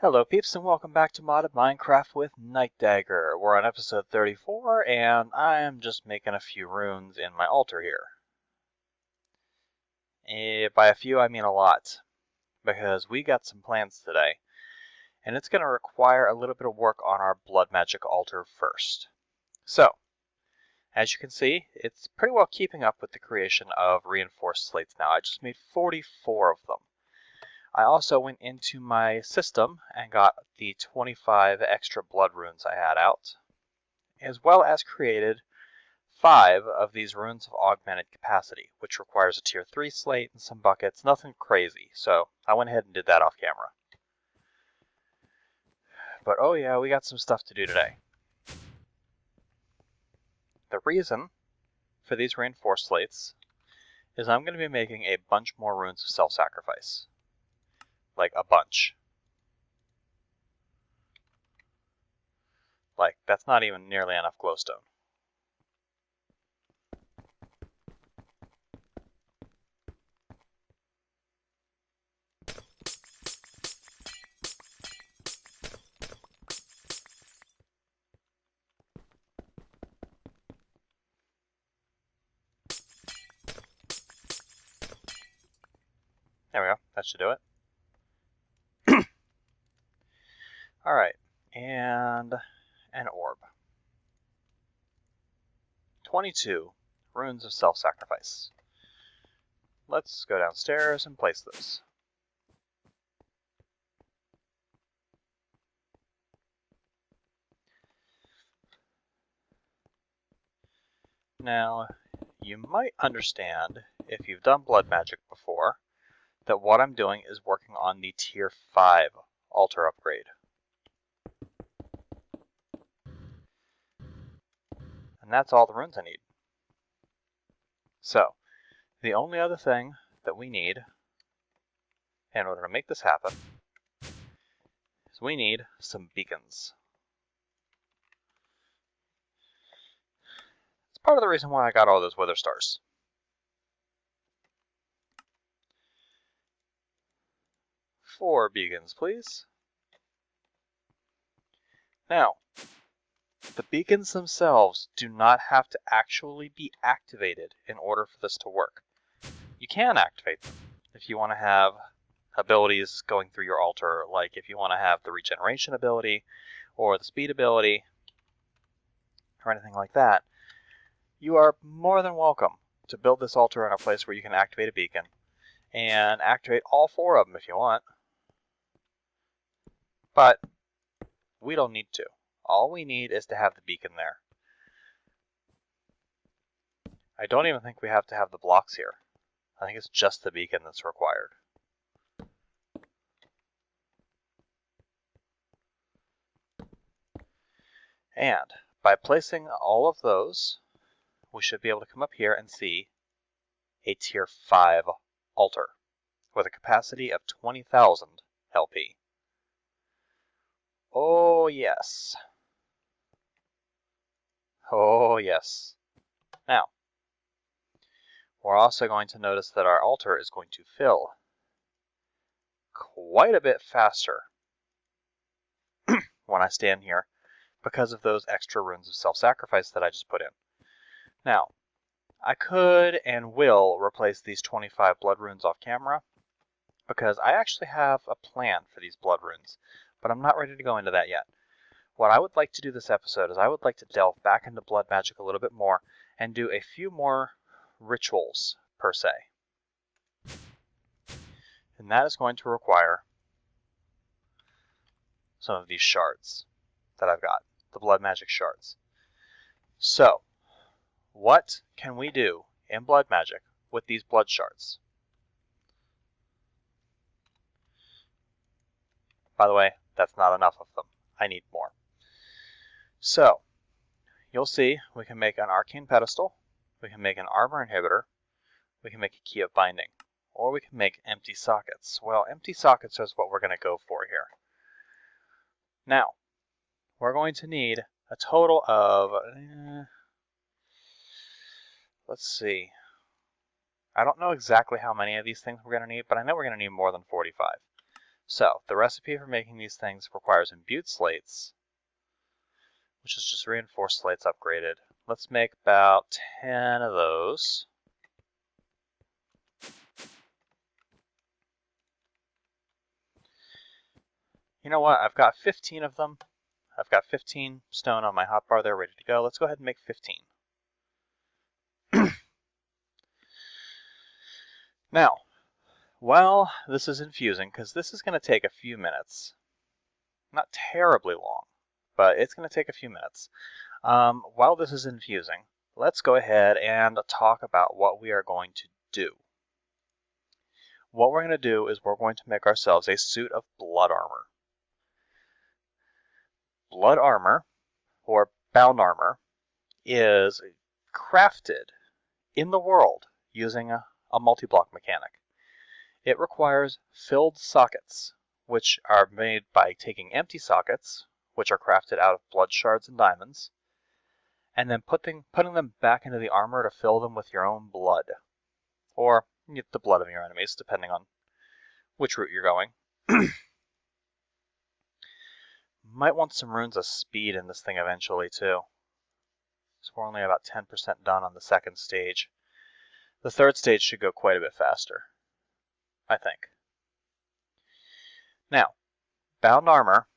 Hello peeps and welcome back to Modded Minecraft with Nightdagger. We're on episode 34 and I am just making a few runes in my altar here. By a few I mean a lot, because we got some plans today and it's going to require a little bit of work on our blood magic altar first. So, as you can see, it's pretty well keeping up with the creation of reinforced slates now. I just made 44 of them. I also went into my system and got the 25 extra blood runes I had out, as well as created 5 of these runes of augmented capacity, which requires a tier 3 slate and some buckets, nothing crazy, so I went ahead and did that off camera. But oh yeah, we got some stuff to do today. The reason for these reinforced slates is I'm going to be making a bunch more runes of self-sacrifice. Like a bunch. Like, that's not even nearly enough glowstone. There we go, that should do it. Alright, and an orb. 22 runes of self-sacrifice. Let's go downstairs and place those. Now, you might understand, if you've done blood magic before, that what I'm doing is working on the tier 5 altar upgrade. And that's all the runes I need. So, the only other thing that we need in order to make this happen is we need some beacons. It's part of the reason why I got all those wither stars. Four beacons, please. Now, the beacons themselves do not have to actually be activated in order for this to work. You can activate them if you want to have abilities going through your altar, like if you want to have the regeneration ability or the speed ability or anything like that. You are more than welcome to build this altar in a place where you can activate a beacon and activate all 4 of them if you want. But we don't need to. All we need is to have the beacon there. I don't even think we have to have the blocks here. I think it's just the beacon that's required. And by placing all of those, we should be able to come up here and see a tier 5 altar with a capacity of 20,000 LP. Oh yes. Oh yes. Now, we're also going to notice that our altar is going to fill quite a bit faster when I stand here because of those extra runes of self-sacrifice that I just put in. Now, I could and will replace these 25 blood runes off camera because I actually have a plan for these blood runes, but I'm not ready to go into that yet. What I would like to do this episode is I would like to delve back into blood magic a little bit more and do a few more rituals per se. And that is going to require some of these shards that I've got, the blood magic shards. So, what can we do in blood magic with these blood shards? By the way, that's not enough of them. I need more. So, you'll see we can make an arcane pedestal, we can make an armor inhibitor, we can make a key of binding, or we can make empty sockets. Well, empty sockets is what we're going to go for here. Now, we're going to need a total of, let's see, I don't know exactly how many of these things we're going to need, but I know we're going to need more than 45. So the recipe for making these things requires imbued slates, which is just reinforced slates upgraded. Let's make about 10 of those. You know what? I've got 15 of them. I've got 15 stone on my hotbar there ready to go. Let's go ahead and make 15. Now, while this is infusing, because this is going to take a few minutes, not terribly long, but it's going to take a few minutes. While this is infusing, let's go ahead and talk about what we are going to do. What we're going to do is we're going to make ourselves a suit of blood armor. Blood armor, or bound armor, is crafted in the world using a multi-block mechanic. It requires filled sockets, which are made by taking empty sockets, which are crafted out of blood shards and diamonds, and then putting them back into the armor to fill them with your own blood, or the blood of your enemies, depending on which route you're going. Might want some runes of speed in this thing eventually too. So we're only about 10% done on the second stage. The third stage should go quite a bit faster, I think. Now, bound armor,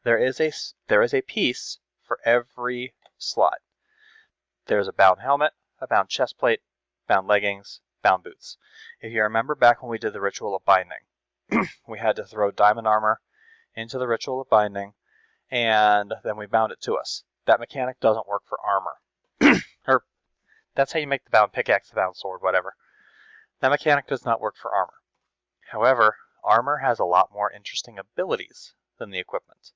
there is a piece for every slot. There's a bound helmet, a bound chest plate, bound leggings, bound boots. If you remember back when we did the ritual of binding, we had to throw diamond armor into the ritual of binding, and then we bound it to us. That mechanic doesn't work for armor. Or that's how you make the bound pickaxe, the bound sword, whatever. That mechanic does not work for armor. However, armor has a lot more interesting abilities than the equipment.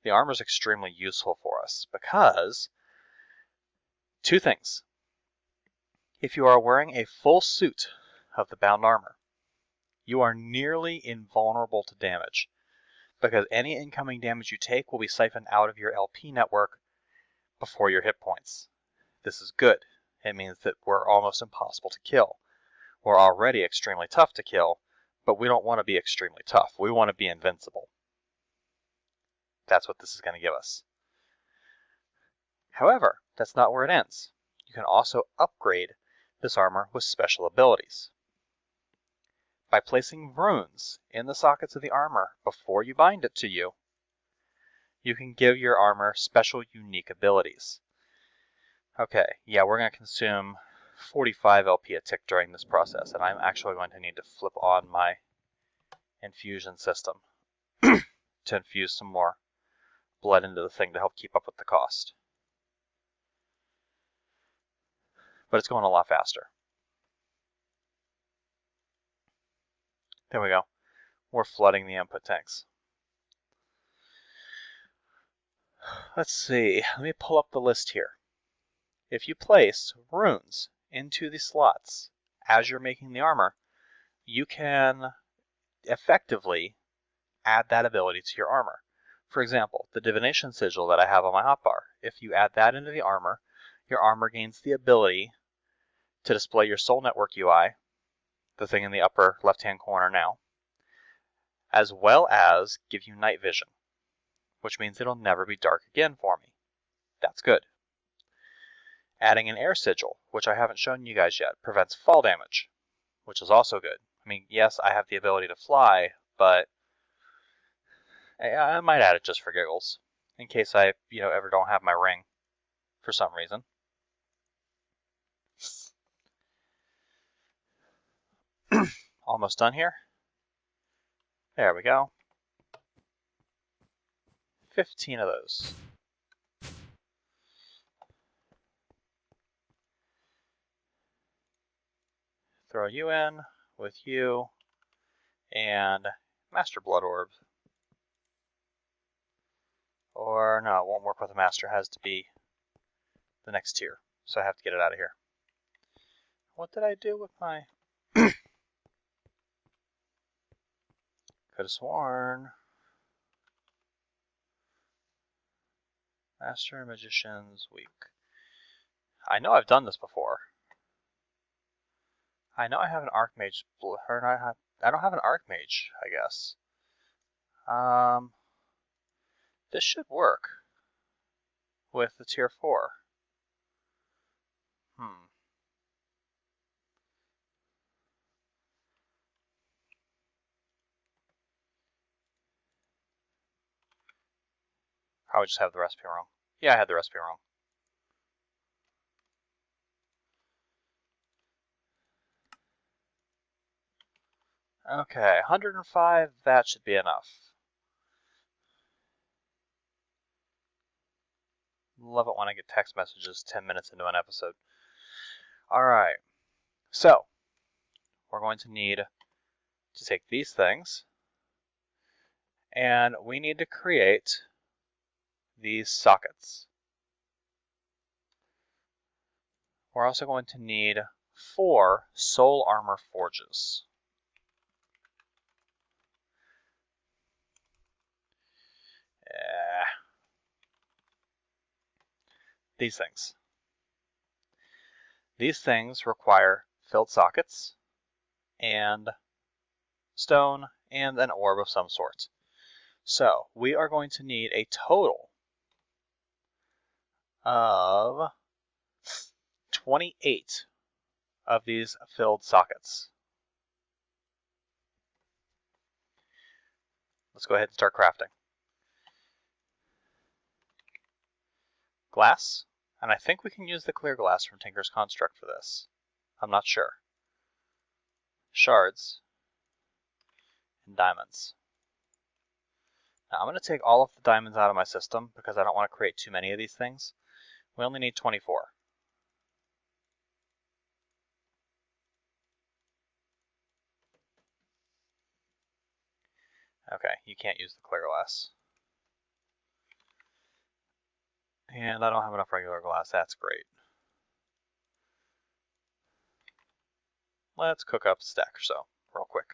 The armor is extremely useful for us because two things. If you are wearing a full suit of the bound armor, you are nearly invulnerable to damage, because any incoming damage you take will be siphoned out of your LP network before your hit points. This is good. It means that we're almost impossible to kill. We're already extremely tough to kill, but we don't want to be extremely tough. We want to be invincible. That's what this is going to give us. However, that's not where it ends. You can also upgrade this armor with special abilities. By placing runes in the sockets of the armor before you bind it to you, you can give your armor special unique abilities. Okay, yeah, we're going to consume 45 LP a tick during this process, and I'm actually going to need to flip on my infusion system to infuse some more blood into the thing to help keep up with the cost. But it's going a lot faster. There we go. We're flooding the input tanks. Let's see. Let me pull up the list here. If you place runes into the slots as you're making the armor, you can effectively add that ability to your armor. For example, the divination sigil that I have on my hotbar. If you add that into the armor, your armor gains the ability to display your soul network UI, the thing in the upper left-hand corner now, as well as give you night vision, which means it'll never be dark again for me. That's good. Adding an air sigil, which I haven't shown you guys yet, prevents fall damage, which is also good. I mean, yes, I have the ability to fly, but I might add it just for giggles, in case I, ever don't have my ring for some reason. Almost done here. There we go. 15 of those. Throw you in with you and Master Blood Orb. Or no, it won't work with a Master. It has to be the next tier. So I have to get it out of here. What did I do with my... Could have sworn... Master Magician's Week. I know I've done this before. I know I have an Archmage... I don't have an Archmage, I guess. This should work with the tier 4. Probably just have the recipe wrong. Yeah, I had the recipe wrong. Okay, 105, that should be enough. Love it when I get text messages 10 minutes into an episode. Alright, so we're going to need to take these things, and we need to create these sockets. We're also going to need 4 soul armor forges. These things. These things require filled sockets and stone and an orb of some sort. So we are going to need a total of 28 of these filled sockets. Let's go ahead and start crafting. Glass, and I think we can use the clear glass from Tinker's Construct for this. I'm not sure. Shards and diamonds. Now I'm going to take all of the diamonds out of my system because I don't want to create too many of these things. We only need 24. Okay, you can't use the clear glass. And I don't have enough regular glass, that's great. Let's cook up a stack or so, real quick.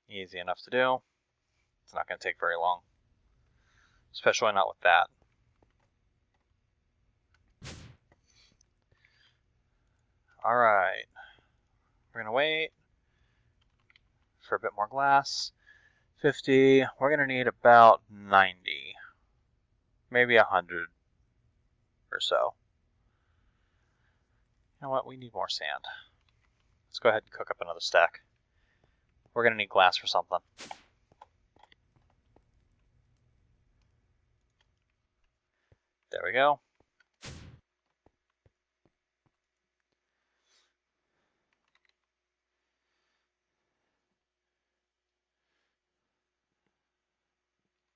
Easy enough to do. It's not going to take very long. Especially not with that. Alright. We're going to wait for a bit more glass. 50. We're going to need about 90. Maybe 100 or so. You know what? We need more sand. Let's go ahead and cook up another stack. We're going to need glass for something. There we go.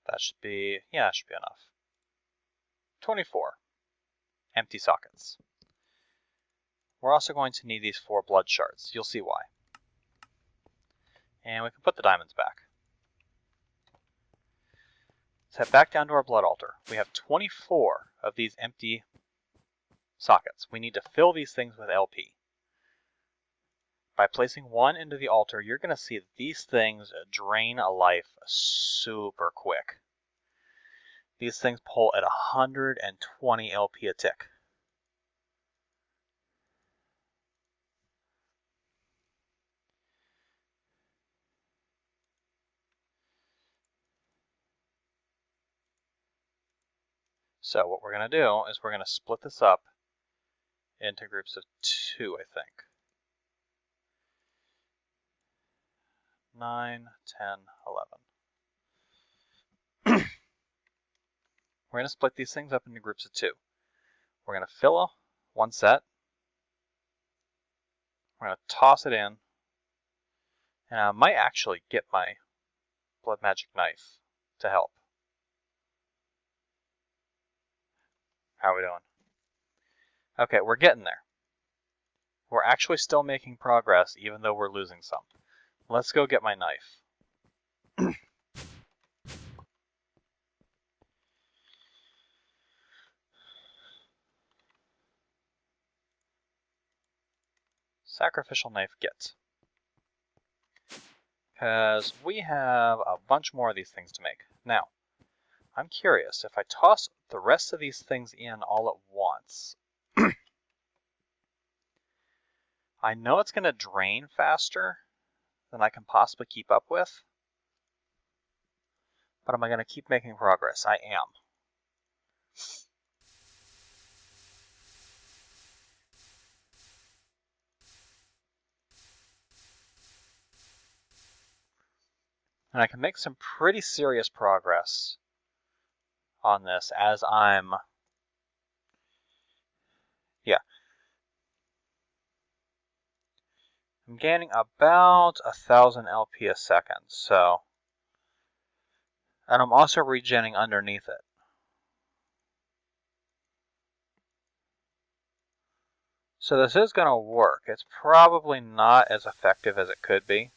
That should be, yeah, that should be enough. 24 empty sockets. We're also going to need these 4 blood shards. You'll see why. And we can put the diamonds back. Let's head back down to our blood altar. We have 24 of these empty sockets. We need to fill these things with LP. By placing one into the altar, you're going to see that these things drain a life super quick. These things pull at 120 LP a tick. So what we're going to do is we're going to split this up into groups of 2, I think. 9, 10, 11. We're going to split these things up into groups of 2. We're going to fill one set. We're going to toss it in. And I might actually get my blood magic knife to help. How are we doing? Okay, we're getting there. We're actually still making progress even though we're losing some. Let's go get my knife. Sacrificial knife get. Because we have a bunch more of these things to make. Now, I'm curious, if I toss the rest of these things in all at once, I know it's going to drain faster, than I can possibly keep up with. But am I going to keep making progress? I am. And I can make some pretty serious progress on this as I'm gaining about 1,000 LP a second, so, and I'm also regenning underneath it. So this is going to work. It's probably not as effective as it could be.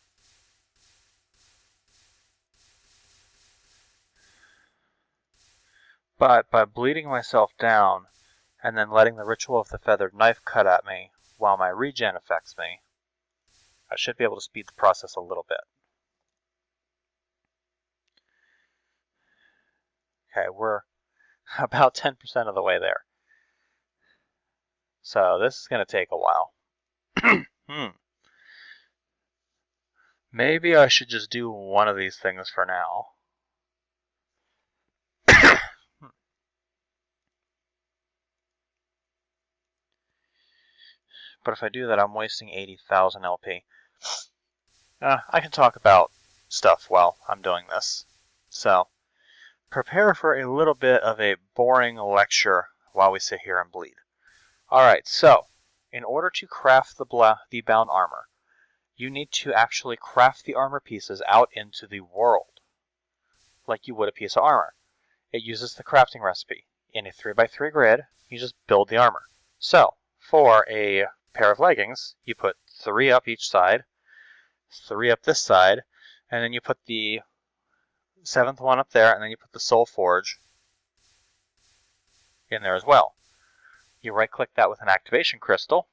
But by bleeding myself down and then letting the Ritual of the Feathered Knife cut at me while my regen affects me, I should be able to speed the process a little bit. Okay, we're about 10% of the way there. So this is going to take a while. Maybe I should just do one of these things for now. But if I do that, I'm wasting 80,000 LP. I can talk about stuff while I'm doing this. So, prepare for a little bit of a boring lecture while we sit here and bleed. Alright, so, in order to craft the bound armor, you need to actually craft the armor pieces out into the world, like you would a piece of armor. It uses the crafting recipe. In a 3x3 grid, you just build the armor. So, for a pair of leggings, you put 3 up each side, 3 up this side, and then you put the 7th one up there, and then you put the Soul Forge in there as well. You right-click that with an activation crystal,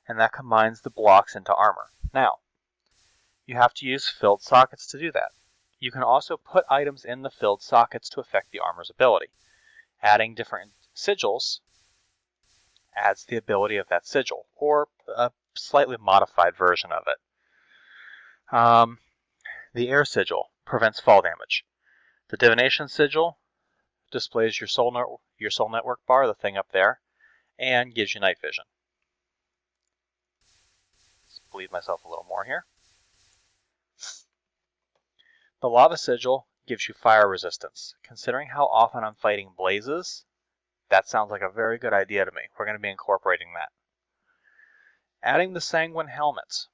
and that combines the blocks into armor. Now, you have to use filled sockets to do that. You can also put items in the filled sockets to affect the armor's ability. Adding different sigils adds the ability of that sigil, or a slightly modified version of it. The air sigil prevents fall damage. The divination sigil displays your soul network bar, the thing up there, and gives you night vision. Let's bleed myself a little more here. The lava sigil gives you fire resistance. Considering how often I'm fighting blazes, that sounds like a very good idea to me. We're going to be incorporating that. Adding the sanguine helmet,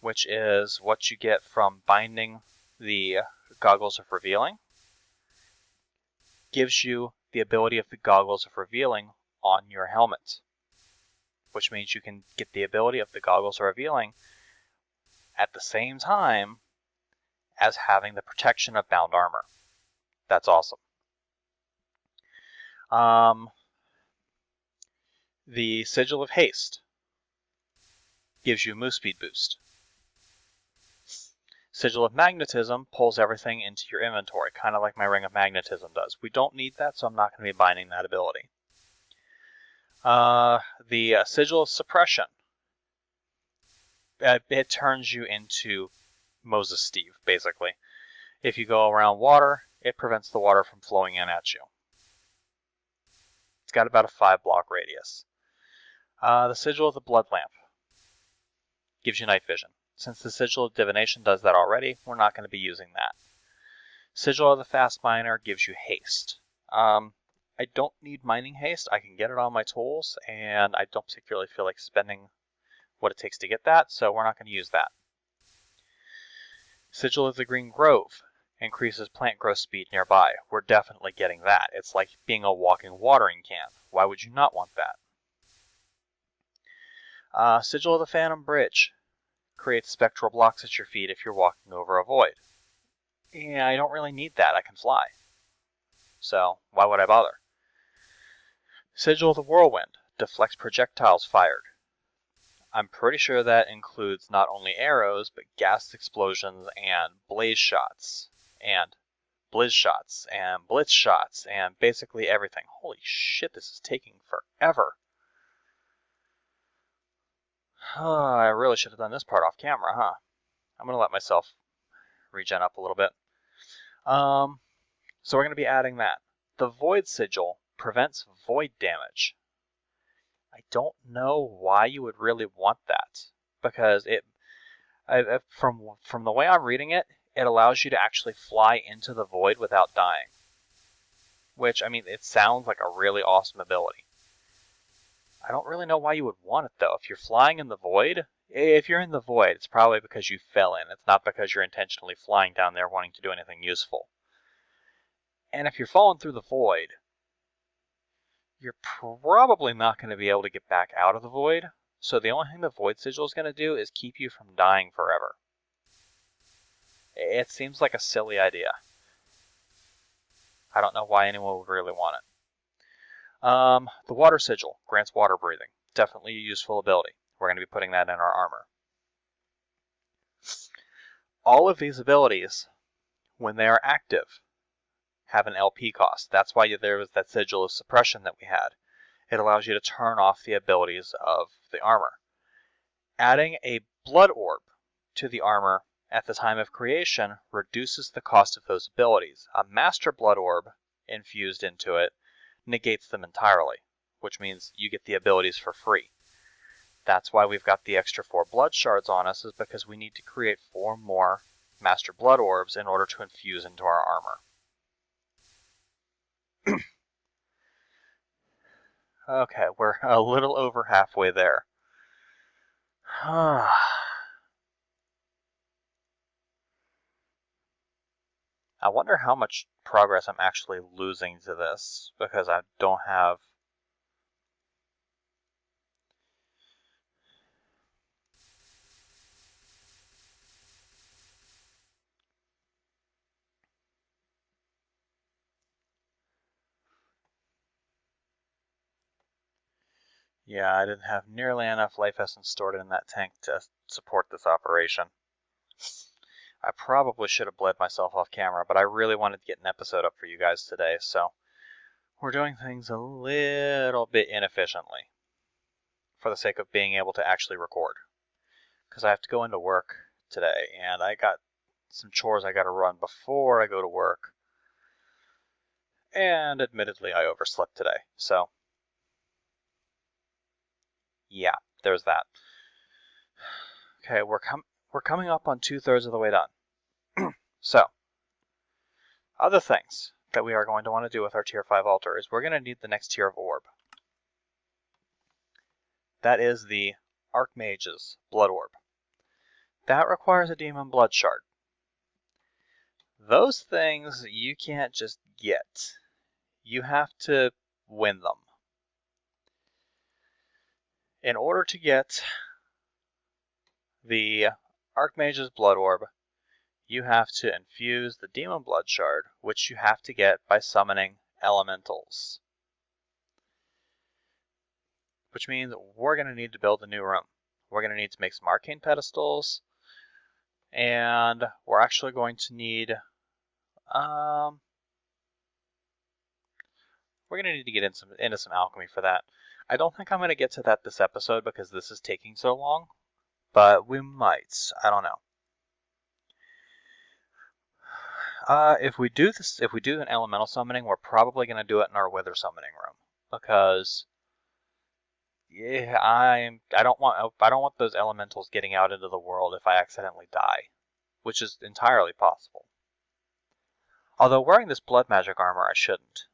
which is what you get from binding the goggles of revealing, gives you the ability of the goggles of revealing on your helmet, which means you can get the ability of the goggles of revealing at the same time as having the protection of bound armor. That's awesome. The Sigil of Haste gives you move speed boost. Sigil of Magnetism pulls everything into your inventory, kind of like my Ring of Magnetism does. We don't need that, so I'm not going to be binding that ability. The Sigil of Suppression. It turns you into Moses Steve, basically. If you go around water, it prevents the water from flowing in at you. It's got about a 5-block radius. The Sigil of the Blood Lamp gives you night vision. Since the Sigil of Divination does that already, we're not going to be using that. Sigil of the Fast Miner gives you haste. I don't need mining haste. I can get it on my tools, and I don't particularly feel like spending what it takes to get that, so we're not going to use that. Sigil of the Green Grove increases plant growth speed nearby. We're definitely getting that. It's like being a walking watering can. Why would you not want that? Sigil of the Phantom Bridge creates spectral blocks at your feet if you're walking over a void. Yeah, I don't really need that. I can fly. So, why would I bother? Sigil of the Whirlwind deflects projectiles fired. I'm pretty sure that includes not only arrows, but gas explosions and blaze shots, and blizz shots, and blitz shots, and basically everything. Holy shit, this is taking forever. I really should have done this part off camera, huh? I'm going to let myself regen up a little bit. So we're going to be adding that. The Void Sigil prevents void damage. I don't know why you would really want that, because from the way I'm reading it, it allows you to actually fly into the void without dying. Which, I mean, it sounds like a really awesome ability. I don't really know why you would want it, though. If you're flying in the void, if you're in the void, it's probably because you fell in. It's not because you're intentionally flying down there wanting to do anything useful. And if you're falling through the void, you're probably not going to be able to get back out of the void. So the only thing the Void Sigil is going to do is keep you from dying forever. It seems like a silly idea. I don't know why anyone would really want it. The Water Sigil grants water breathing. Definitely a useful ability. We're going to be putting that in our armor. All of these abilities, when they are active, have an LP cost. That's why there was that Sigil of Suppression that we had. It allows you to turn off the abilities of the armor. Adding a Blood Orb to the armor at the time of creation reduces the cost of those abilities. A Master Blood Orb infused into it negates them entirely, which means you get the abilities for free. That's why we've got the extra 4 blood shards on us, is because we need to create 4 more Master Blood Orbs in order to infuse into our armor. Okay, we're a little over halfway there. I wonder how much progress I'm actually losing to this, because I don't have... Yeah, I didn't have nearly enough life essence stored in that tank to support this operation. I probably should have bled myself off camera, but I really wanted to get an episode up for you guys today, so we're doing things a little bit inefficiently for the sake of being able to actually record. Because I have to go into work today, and I got some chores I got to run before I go to work. And admittedly, I overslept today, so yeah, there's that. Okay, we're coming up on 2/3 of the way done. So, other things that we are going to want to do with our tier 5 altar is we're going to need the next tier of orb. That is the Archmage's Blood Orb. That requires a Demon Blood Shard. Those things you can't just get. You have to win them. In order to get the Archmage's Blood Orb, you have to infuse the Demon Blood Shard, which you have to get by summoning elementals. Which means we're going to need to build a new room. We're going to need to make some arcane pedestals, and we're actually going to need... we're going to need to get into some alchemy for that. I don't think I'm going to get to that this episode because this is taking so long, but we might. I don't know. If we do an elemental summoning, we're probably going to do it in our wither summoning room, because yeah, I don't want those elementals getting out into the world if I accidentally die, which is entirely possible. Although wearing this blood magic armor, I shouldn't.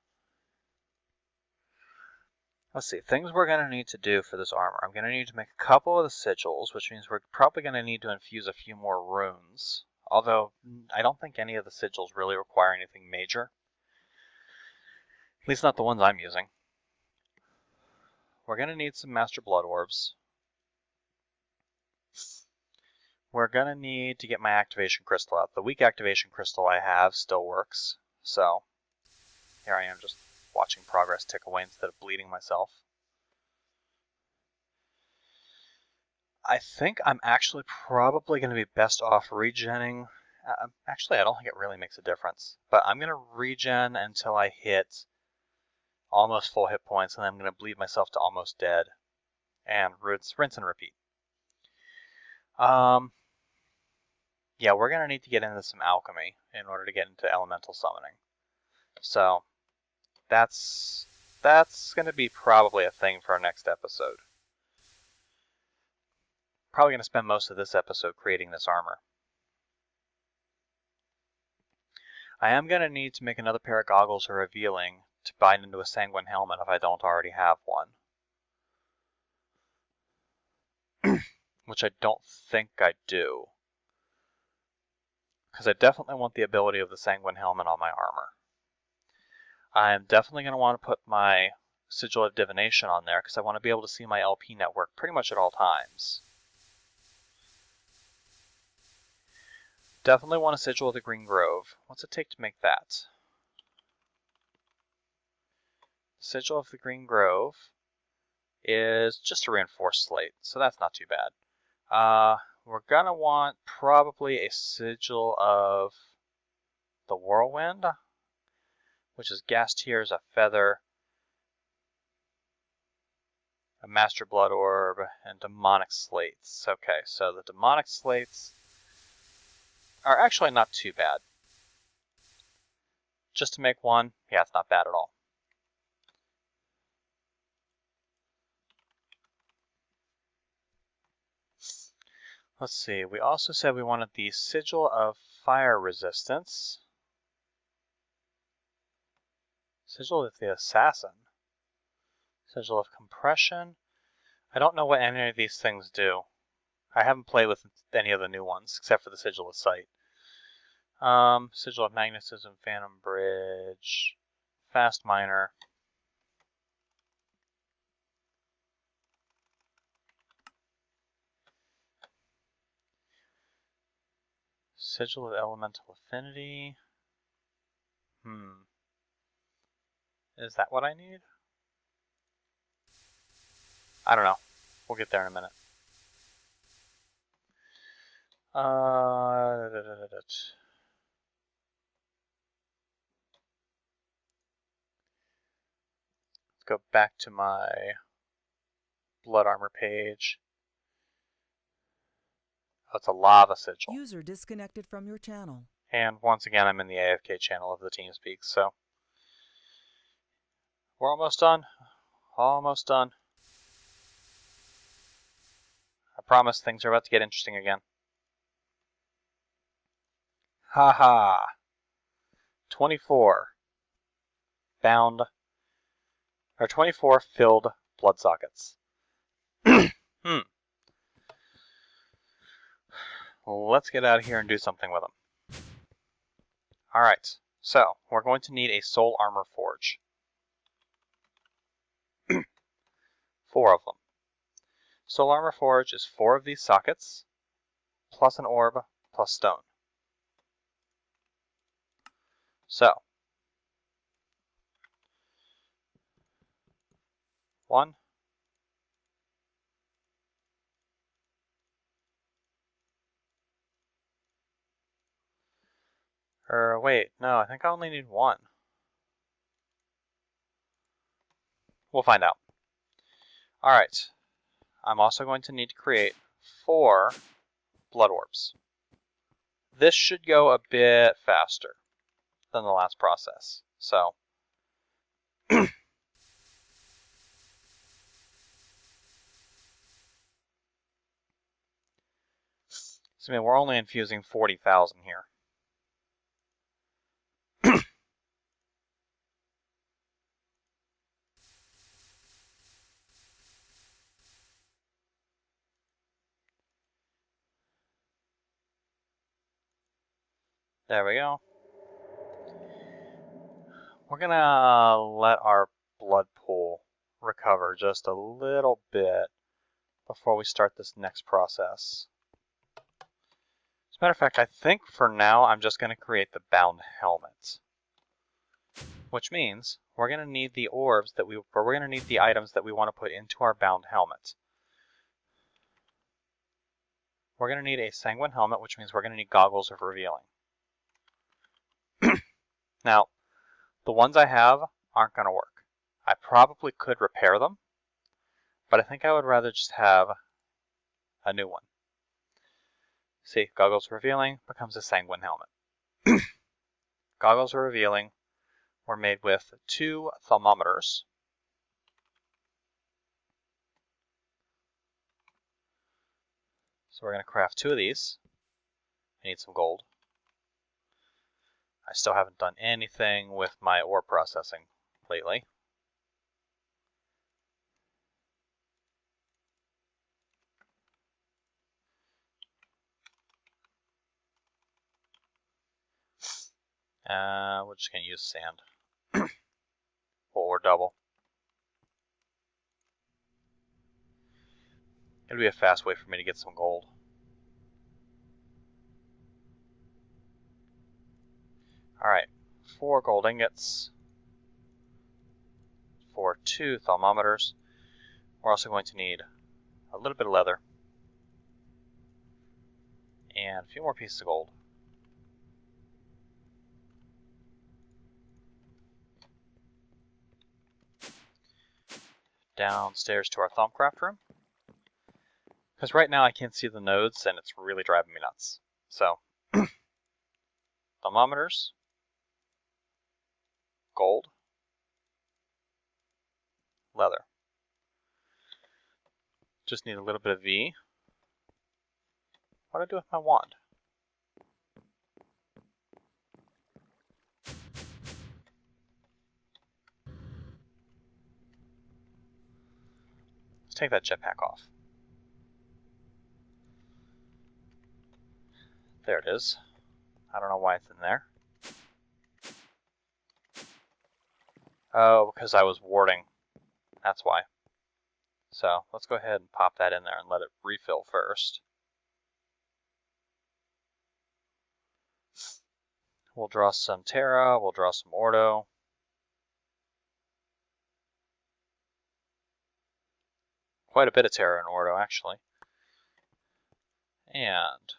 Let's see, things we're going to need to do for this armor. I'm going to need to make a couple of the sigils, which means we're probably going to need to infuse a few more runes. Although, I don't think any of the sigils really require anything major. At least not the ones I'm using. We're going to need some Master Blood Orbs. We're going to need to get my activation crystal out. The weak activation crystal I have still works. So, here I am just watching progress tick away instead of bleeding myself. I think I'm actually probably going to be best off regenning. Actually, I don't think it really makes a difference. But I'm going to regen until I hit almost full hit points, and then I'm going to bleed myself to almost dead. And rinse and repeat. yeah, we're going to need to get into some alchemy in order to get into elemental summoning. So that's going to be probably a thing for our next episode. Probably going to spend most of this episode creating this armor. I am going to need to make another pair of goggles or revealing to bind into a sanguine helmet if I don't already have one. Which I don't think I do. Because I definitely want the ability of the sanguine helmet on my armor. I am definitely going to want to put my sigil of divination on there because I want to be able to see my LP network pretty much at all times. Definitely want a sigil of the Green Grove. What's it take to make that? Sigil of the Green Grove is just a reinforced slate, so that's not too bad. We're going to want probably a sigil of the Whirlwind, which is gas tears, a feather, a Master Blood Orb, and demonic slates. Okay, so the demonic slates are actually not too bad. Just to make one, yeah, it's not bad at all. Let's see, we also said we wanted the sigil of fire resistance. Sigil of the assassin. Sigil of compression. I don't know what any of these things do. I haven't played with any of the new ones, except for the sigil of sight. Sigil of magnetism, phantom bridge, fast miner. Sigil of elemental affinity. Is that what I need? I don't know. We'll get there in a minute. Let's go back to my blood armor page. Oh, it's a lava sigil. User disconnected from your channel. And once again, I'm in the AFK channel of the TeamSpeak, so we're almost done. Almost done. I promise things are about to get interesting again. Haha. 24 bound, or 24 filled blood sockets. Let's get out of here and do something with them. Alright, so we're going to need a soul armor forge. 4 of them. Soul armor forge is 4 of these sockets, plus an orb, plus stone. So, 1, wait, no, I think I only need 1. We'll find out. Alright, I'm also going to need to create 4 blood orbs. This should go a bit faster than the last process. So, we're only infusing 40,000 here. There we go. We're gonna let our blood pool recover just a little bit before we start this next process. As a matter of fact, I think for now I'm just gonna create the bound helmet. Which means we're gonna need the orbs that we're gonna need the items that we want to put into our bound helmet. We're gonna need a sanguine helmet, which means we're gonna need goggles of revealing. Now, the ones I have aren't going to work. I probably could repair them, but I think I would rather just have a new one. See, goggles revealing becomes a sanguine helmet. Goggles revealing were made with 2 thermometers. So we're going to craft 2 of these. I need some gold. I still haven't done anything with my ore processing lately. We're just going to use sand. Or double. It'll be a fast way for me to get some gold. Alright, 4 gold ingots for 2 thermometers. We're also going to need a little bit of leather and a few more pieces of gold. Downstairs to our Thumbcraft room. Because right now I can't see the nodes and it's really driving me nuts. So, thermometers, gold, leather. Just need a little bit of V. What do I do with my wand? Let's take that jetpack off. There it is. I don't know why it's in there. Oh, because I was warding. That's why. So let's go ahead and pop that in there and let it refill first. We'll draw some Terra, we'll draw some Ordo. Quite a bit of Terra and Ordo, actually. And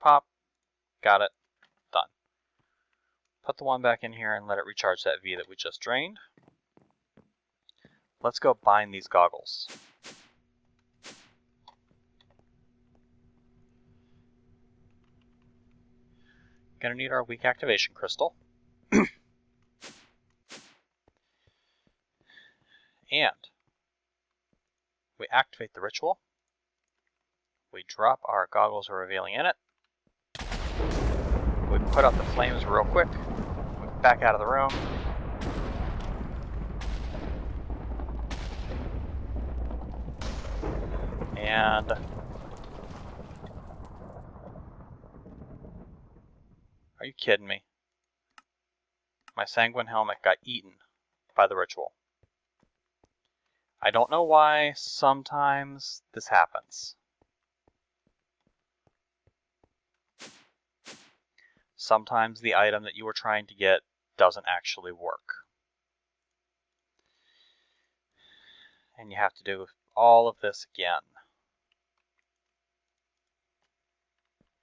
pop. Got it. Done. Put the one back in here and let it recharge that V that we just drained. Let's go bind these goggles. Gonna need our weak activation crystal. And we activate the ritual. We drop our goggles revealing in it. We put out the flames real quick. We back out of the room. And are you kidding me? My sanguine helmet got eaten by the ritual. I don't know why sometimes this happens. Sometimes the item that you were trying to get doesn't actually work. And you have to do all of this again.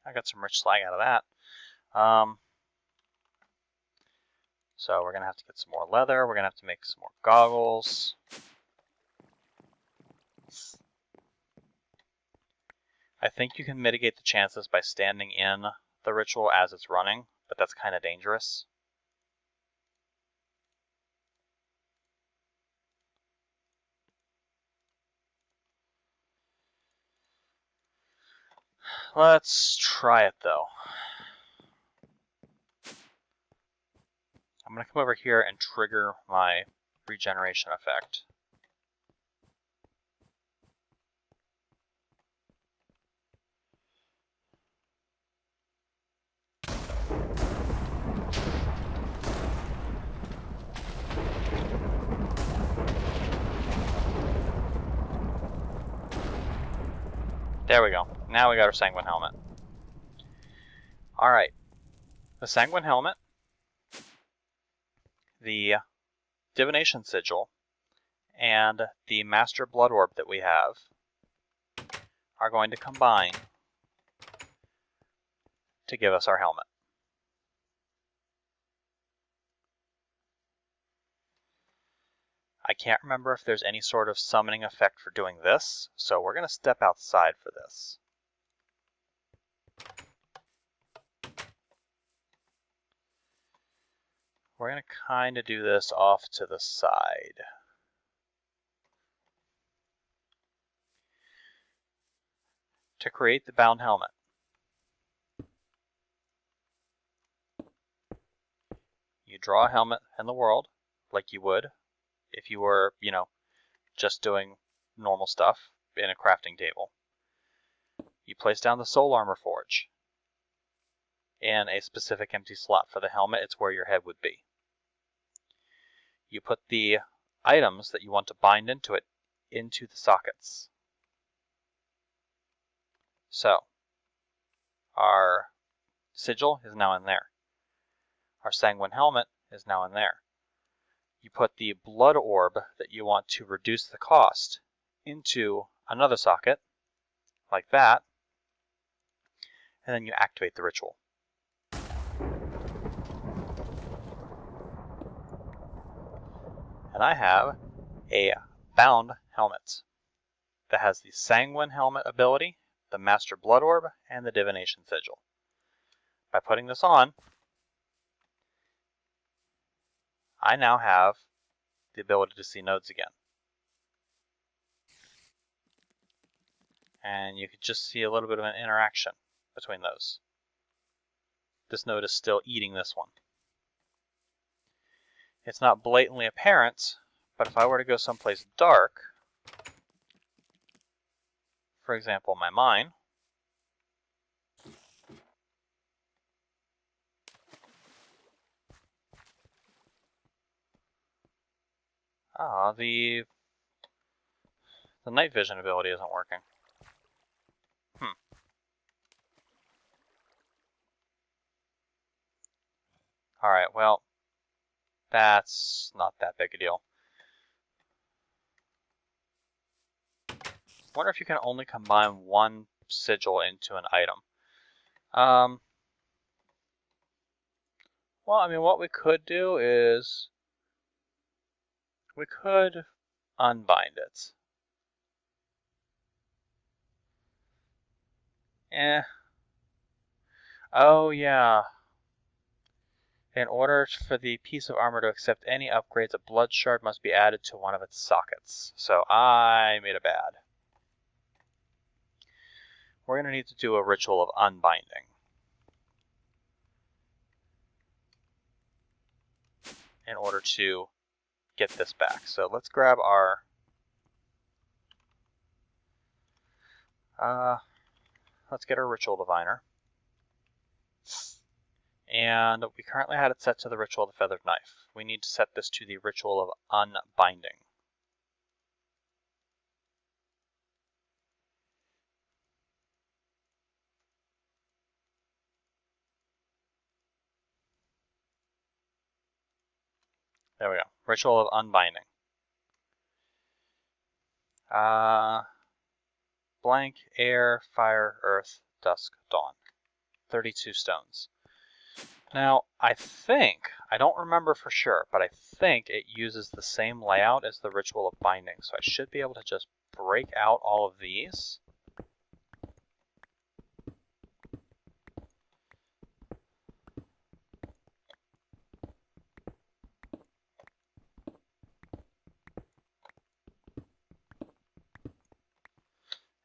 I got some rich slag out of that. So we're going to have to get some more leather. We're going to have to make some more goggles. I think you can mitigate the chances by standing in the ritual as it's running, but that's kind of dangerous. Let's try it though. I'm going to come over here and trigger my regeneration effect. There we go. Now we got our sanguine helmet. Alright. The sanguine helmet, the divination sigil, and the master blood orb that we have are going to combine to give us our helmet. I can't remember if there's any sort of summoning effect for doing this, so we're going to step outside for this. We're going to kind of do this off to the side. To create the bound helmet, you draw a helmet in the world like you would if you were, just doing normal stuff in a crafting table. You place down the soul armor forge in a specific empty slot for the helmet. It's where your head would be. You put the items that you want to bind into it into the sockets. So, our sigil is now in there. Our sanguine helmet is now in there. You put the blood orb that you want to reduce the cost into another socket, like that, and then you activate the ritual. And I have a bound helmet that has the sanguine helmet ability, the master blood orb, and the divination sigil. By putting this on, I now have the ability to see nodes again. And you can just see a little bit of an interaction between those. This node is still eating this one. It's not blatantly apparent, but if I were to go someplace dark, for example, my mine, the night vision ability isn't working. Alright, well, that's not that big a deal. I wonder if you can only combine one sigil into an item. Well, I mean, what we could do is we could unbind it. Oh, yeah. In order for the piece of armor to accept any upgrades, a blood shard must be added to one of its sockets. So I made a bad. We're going to need to do a ritual of unbinding in order to get this back. So let's grab our let's get our ritual diviner. And we currently had it set to the ritual of the feathered knife. We need to set this to the ritual of unbinding. There we go. Ritual of unbinding. Blank, air, fire, earth, dusk, dawn. 32 stones. Now, I don't remember for sure, but I think it uses the same layout as the ritual of binding. So I should be able to just break out all of these.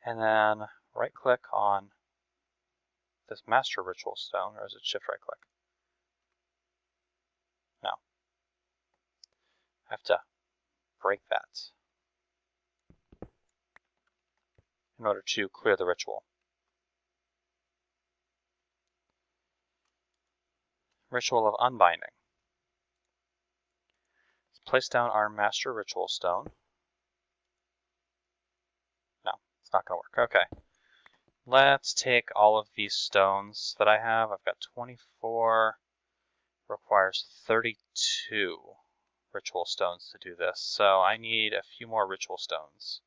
And then right click on this master ritual stone, or is it shift right click? No. I have to break that in order to clear the ritual. Ritual of unbinding. Let's place down our master ritual stone. No, it's not going to work. Okay. Let's take all of these stones that I have. I've got 24. Requires 32 ritual stones to do this. So I need a few more ritual stones.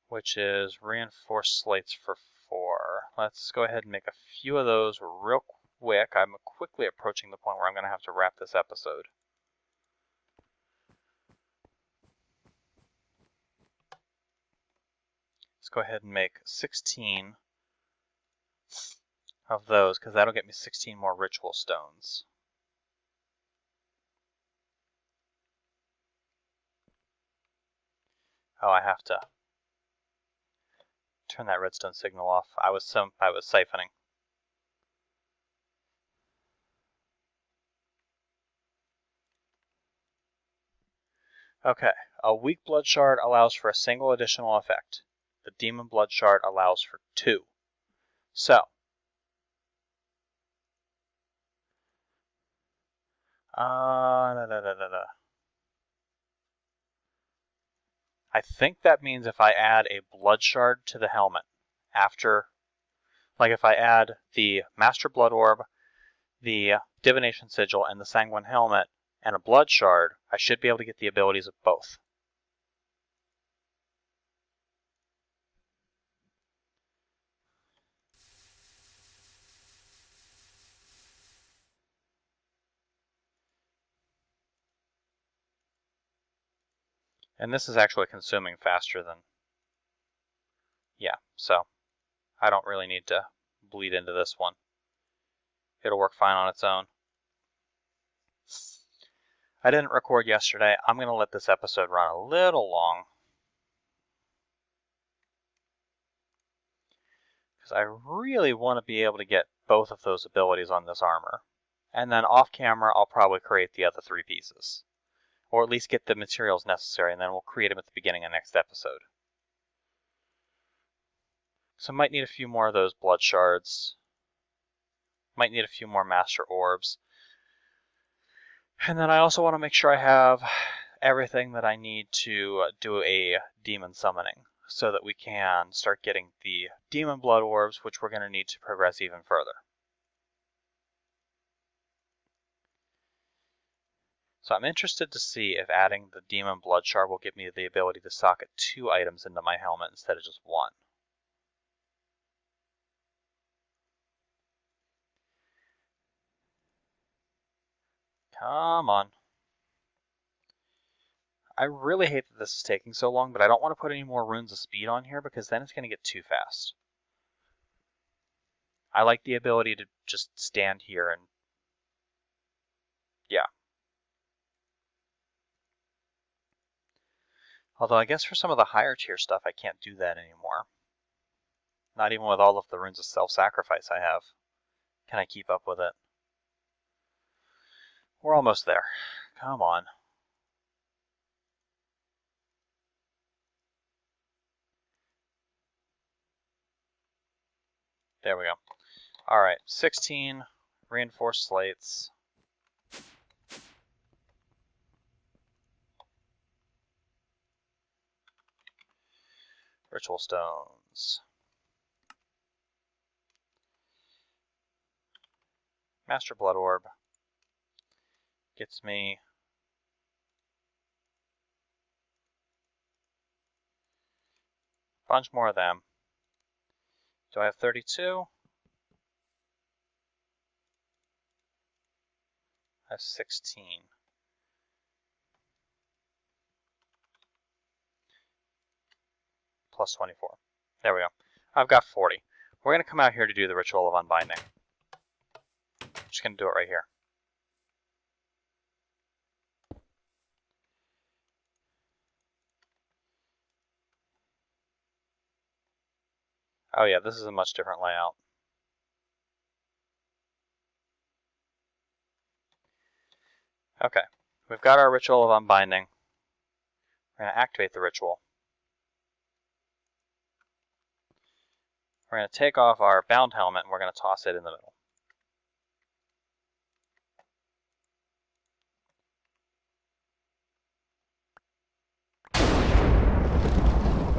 Which is reinforced slates for 4. Let's go ahead and make a few of those real quick. I'm quickly approaching the point where I'm going to have to wrap this episode. Let's go ahead and make 16 of those, because that'll get me 16 more ritual stones. Oh, I have to turn that redstone signal off. I was siphoning. Okay, a weak blood shard allows for a single additional effect. The demon blood shard allows for 2. So, I think that means if I add a blood shard to the helmet after, like if I add the Master Blood Orb, the Divination Sigil, and the Sanguine Helmet, and a blood shard, I should be able to get the abilities of both. And this is actually consuming faster than, yeah, so I don't really need to bleed into this one. It'll work fine on its own. I didn't record yesterday. I'm going to let this episode run a little long, because I really want to be able to get both of those abilities on this armor. And then off camera, I'll probably create the other 3 pieces. Or at least get the materials necessary, and then we'll create them at the beginning of next episode. So I might need a few more of those blood shards. Might need a few more master orbs. And then I also want to make sure I have everything that I need to do a demon summoning, so that we can start getting the demon blood orbs, which we're going to need to progress even further. So I'm interested to see if adding the demon blood shard will give me the ability to socket 2 items into my helmet instead of just 1. Come on. I really hate that this is taking so long, but I don't want to put any more runes of speed on here because then it's going to get too fast. I like the ability to just stand here and, yeah. Although I guess for some of the higher tier stuff I can't do that anymore. Not even with all of the runes of self-sacrifice I have. Can I keep up with it? We're almost there. Come on. There we go. Alright, 16 reinforced slates. Ritual stones. Master Blood Orb. Gets me a bunch more of them. Do I have 32? I have 16. Plus 24. There we go. I've got 40. We're going to come out here to do the Ritual of Unbinding. I'm just going to do it right here. Oh yeah, this is a much different layout. Okay, we've got our Ritual of Unbinding. We're going to activate the ritual. We're going to take off our bound helmet and we're going to toss it in the middle.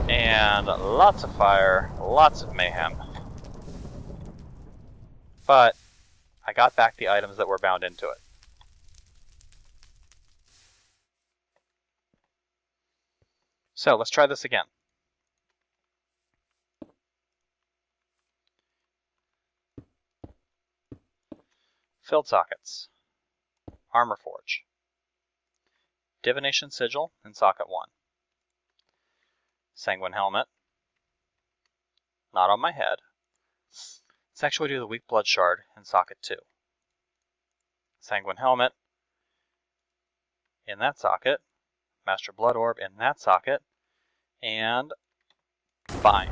And lots of fire, lots of mayhem. But I got back the items that were bound into it. So let's try this again. Filled sockets. Armor Forge. Divination Sigil in socket 1. Sanguine Helmet. Not on my head. Let's actually do the weak blood shard in socket 2. Sanguine helmet in that socket. Master blood orb in that socket. And bind.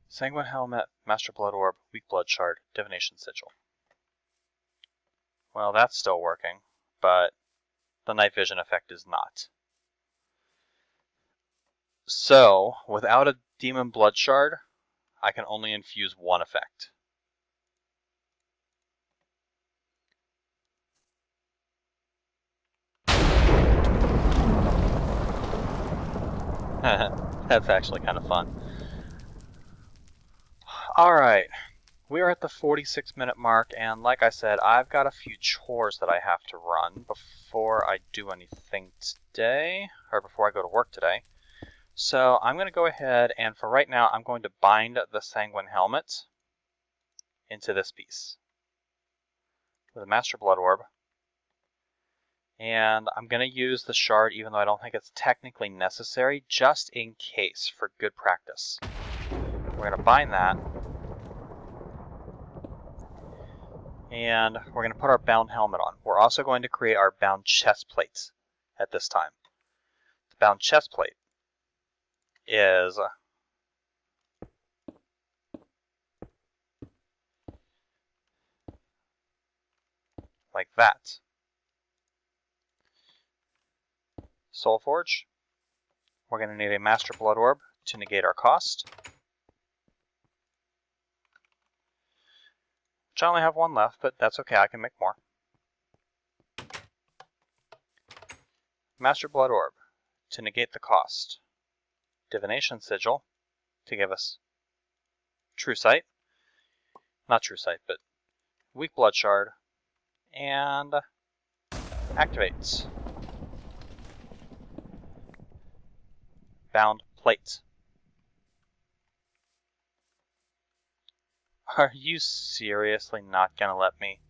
Sanguine helmet, master blood orb, weak blood shard, divination sigil. Well, that's still working, but the night vision effect is not. So, without a demon blood shard, I can only infuse one effect. That's actually kind of fun. Alright, we are at the 46-minute mark, and like I said, I've got a few chores that I have to run before I do anything today, or before I go to work today. So I'm going to go ahead, and for right now, I'm going to bind the Sanguine Helmet into this piece with a Master Blood Orb. And I'm going to use the shard, even though I don't think it's technically necessary, just in case, for good practice. We're going to bind that. And we're going to put our bound helmet on. We're also going to create our bound chest plate at this time. The bound chest plate is like that. Soulforge. We're going to need a Master Blood Orb to negate our cost. Which I only have one left, but that's okay, I can make more. Master Blood Orb to negate the cost. Divination Sigil to give us True Sight. Not True Sight, but Weak Blood Shard. And activates. Bound Plate. Are you seriously not going to let me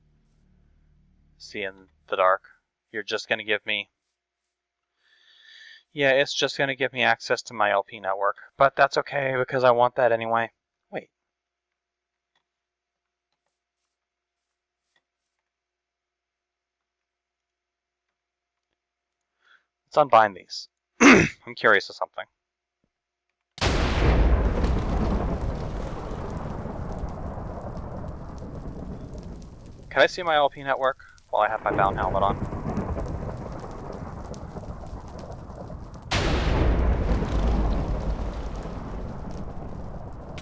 see in the dark? You're just going to give me... Yeah, it's just going to give me access to my LP network. But that's okay, because I want that anyway. Wait. Let's unbind these. I'm curious of something. Can I see my LP network while I have my bound helmet on?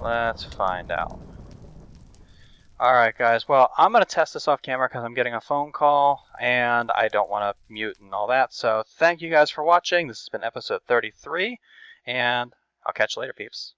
Let's find out. Alright guys, well I'm going to test this off camera because I'm getting a phone call and I don't want to mute and all that. So thank you guys for watching. This has been episode 33 and I'll catch you later, peeps.